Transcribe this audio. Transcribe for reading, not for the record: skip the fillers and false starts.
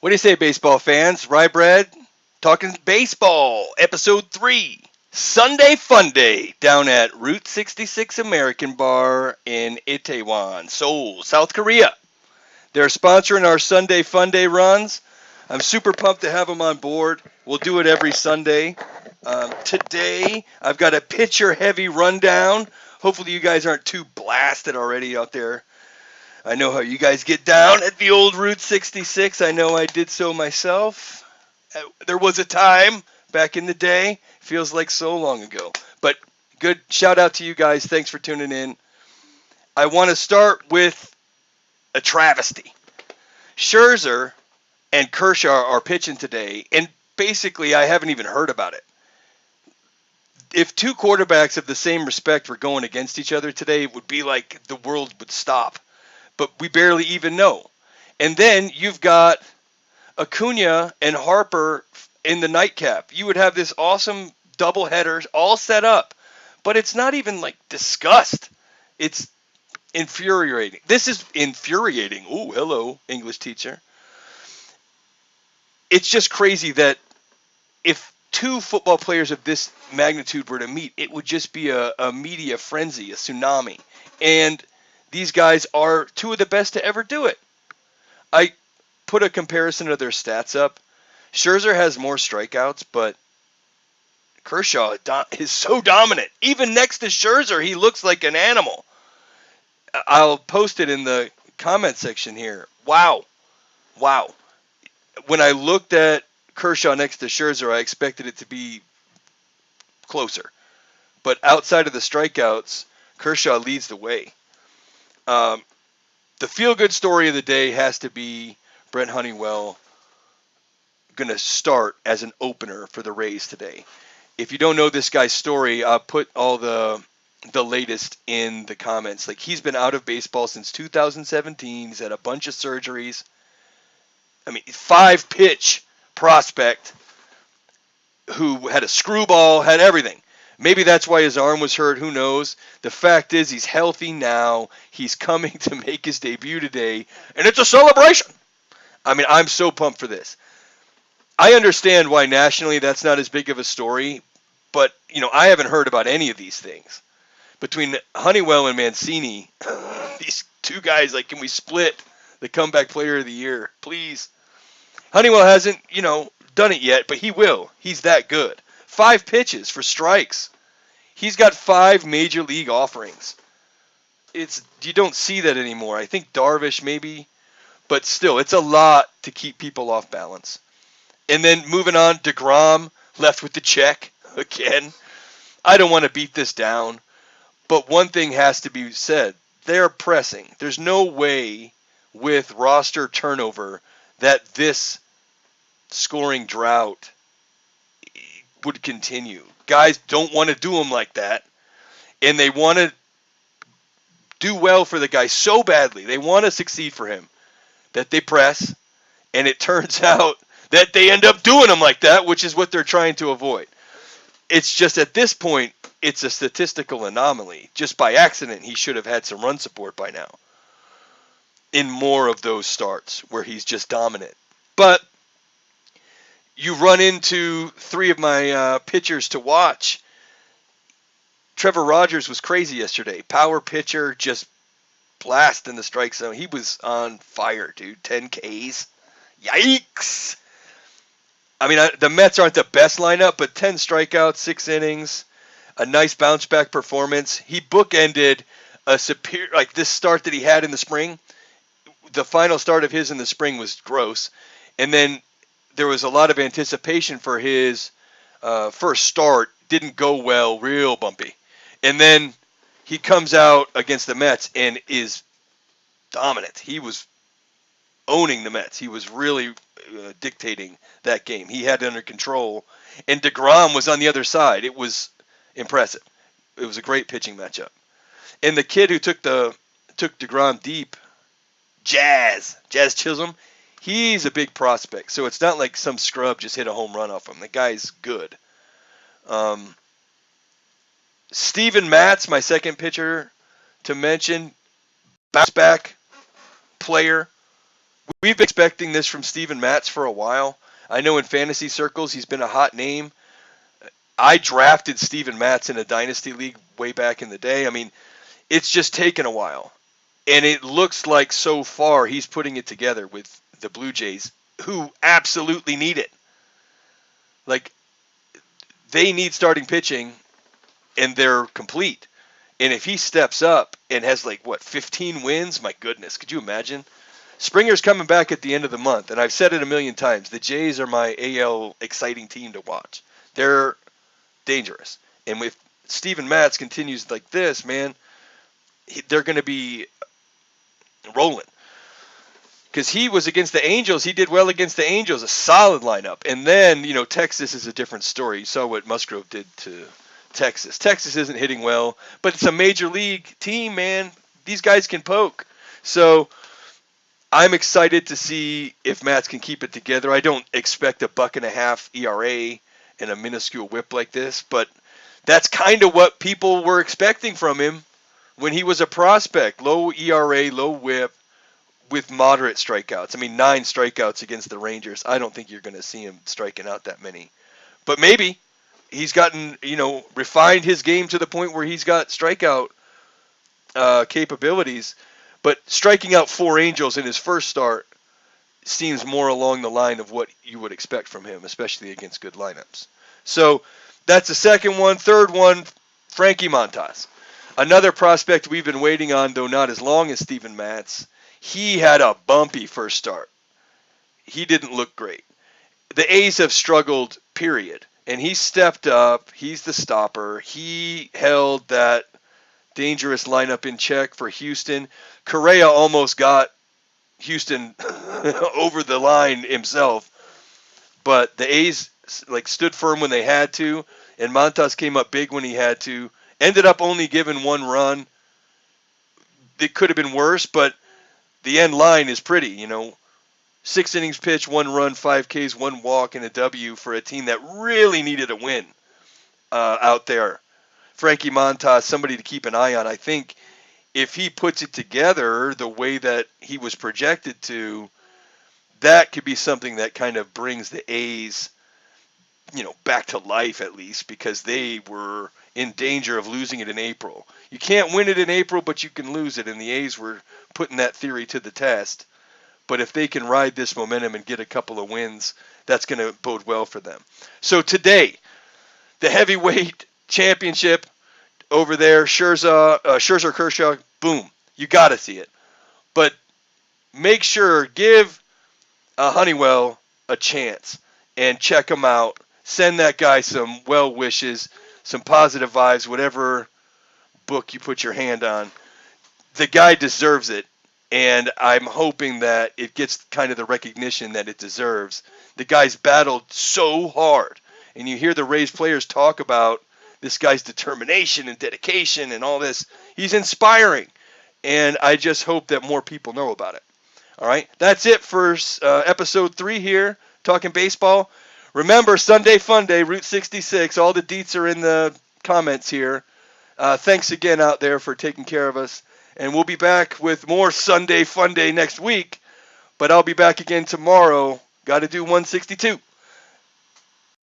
What do you say, baseball fans? Rye Bread, talking baseball, episode 3. Sunday Funday down at Route 66 American Bar in Itaewon, Seoul, South Korea. They're sponsoring our Sunday Funday runs. I'm super pumped to have them on board. We'll do it every Sunday. Today, I've got a pitcher heavy rundown. Hopefully, you guys aren't too blasted already out there. I know how you guys get down at the old Route 66. I know I did so myself. There was a time back in the day. Feels like so long ago. But good shout out to you guys. Thanks for tuning in. I want to start with a travesty. Scherzer and Kershaw are pitching today, and basically I haven't even heard about it. If two quarterbacks of the same respect were going against each other today, it would be like the world would stop. But we barely even know. And then you've got Acuna and Harper in the nightcap. You would have this awesome doubleheader all set up, but it's not even like discussed. It's infuriating. This is infuriating. Ooh, hello, English teacher. It's just crazy that if two football players of this magnitude were to meet, it would just be a media frenzy, a tsunami. And these guys are two of the best to ever do it. I put a comparison of their stats up. Scherzer has more strikeouts, but Kershaw is so dominant. Even next to Scherzer, he looks like an animal. I'll post it in the comment section here. Wow. When I looked at Kershaw next to Scherzer, I expected it to be closer. But outside of the strikeouts, Kershaw leads the way. The feel-good story of the day has to be Brent Honeywell going to start as an opener for the Rays today. If you don't know this guy's story, I'll put all the latest in the comments. Like, he's been out of baseball since 2017. He's had a bunch of surgeries. I mean, 5-pitch prospect who had a screwball, had everything. Maybe that's why his arm was hurt. Who knows? The fact is, he's healthy now. He's coming to make his debut today, and it's a celebration. I mean, I'm so pumped for this. I understand why nationally that's not as big of a story, but, I haven't heard about any of these things. Between Honeywell and Mancini, these two guys, can we split the comeback player of the year, please? Honeywell hasn't, done it yet, but he will. He's that good. 5 pitches for strikes. He's got 5 major league offerings. You don't see that anymore. I think Darvish maybe, but still, it's a lot to keep people off balance. And then moving on, DeGrom left with the check again. I don't want to beat this down, but one thing has to be said. They're pressing. There's no way with roster turnover that this scoring drought would continue. Guys don't want to do them like that, and they want to do well for the guy so badly. They want to succeed for him that they press, and it turns out that they end up doing them like that, which is what they're trying to avoid. It's just at this point, it's a statistical anomaly. Just by accident, he should have had some run support by now in more of those starts where he's just dominant. But you run into 3 of my pitchers to watch. Trevor Rogers was crazy yesterday. Power pitcher, just blast in the strike zone. He was on fire, dude. 10 Ks. Yikes. I mean, the Mets aren't the best lineup, but 10 strikeouts, 6 innings, a nice bounce-back performance. He bookended a superior, this start that he had in the spring. The final start of his in the spring was gross. And then there was a lot of anticipation for his first start. Didn't go well, real bumpy. And then he comes out against the Mets and is dominant. He was owning the Mets. He was really dictating that game. He had it under control. And DeGrom was on the other side. It was impressive. It was a great pitching matchup. And the kid who took DeGrom deep, Jazz Chisholm, he's a big prospect. So it's not like some scrub just hit a home run off him. The guy's good. Steven Matz, my second pitcher to mention, bounce back player. we've been expecting this from Steven Matz for a while. I know in fantasy circles he's been a hot name. I drafted Steven Matz in a dynasty league way back in the day. I mean, it's just taken a while. And it looks like so far he's putting it together with the Blue Jays, who absolutely need it. Like, they need starting pitching, and they're complete. And if he steps up and has, 15 wins, my goodness, could you imagine? Springer's coming back at the end of the month, and I've said it a million times. The Jays are my AL exciting team to watch. They're dangerous. And if Steven Matz continues like this, man, they're going to be rolling. Because he was against the Angels. He did well against the Angels, a solid lineup. And then, Texas is a different story. You saw what Musgrove did to Texas. Texas isn't hitting well, but it's a major league team, man. These guys can poke. So I'm excited to see if Matz can keep it together. I don't expect a 1.5 ERA and a minuscule whip like this, but that's kind of what people were expecting from him when he was a prospect. Low ERA, low whip, with moderate strikeouts. I mean, 9 strikeouts against the Rangers. I don't think you're going to see him striking out that many. But maybe he's gotten, refined his game to the point where he's got strikeout capabilities. But striking out 4 Angels in his first start seems more along the line of what you would expect from him, especially against good lineups. So that's the second one. Third one, Frankie Montas. Another prospect we've been waiting on, though not as long as Steven Matz. He had a bumpy first start. He didn't look great. The A's have struggled, period. And he stepped up. He's the stopper. He held that dangerous lineup in check for Houston. Correa almost got Houston over the line himself. But the A's stood firm when they had to. And Montas came up big when he had to. Ended up only giving 1 run. It could have been worse, but the end line is pretty, 6 innings pitched, 1 run, 5 Ks, 1 walk, and a W for a team that really needed a win out there. Frankie Montas, somebody to keep an eye on. I think if he puts it together the way that he was projected to, that could be something that kind of brings the A's, back to life at least, because they were in danger of losing it in April. You can't win it in April, but you can lose it, and the A's were putting that theory to the test. But if they can ride this momentum and get a couple of wins, that's going to bode well for them. So today, the heavyweight championship over there, Scherzer Kershaw, boom, you got to see it. But make sure, give Honeywell a chance and check him out. Send that guy some well wishes, some positive vibes, whatever book you put your hand on. The guy deserves it, and I'm hoping that it gets kind of the recognition that it deserves. The guy's battled so hard, and you hear the Rays players talk about this guy's determination and dedication and all this. He's inspiring, and I just hope that more people know about it. All right, that's it for episode 3 here, Talking Baseball. Remember, Sunday Funday, Route 66. All the deets are in the comments here. Thanks again out there for taking care of us. And we'll be back with more Sunday Funday next week. But I'll be back again tomorrow. Got to do 162.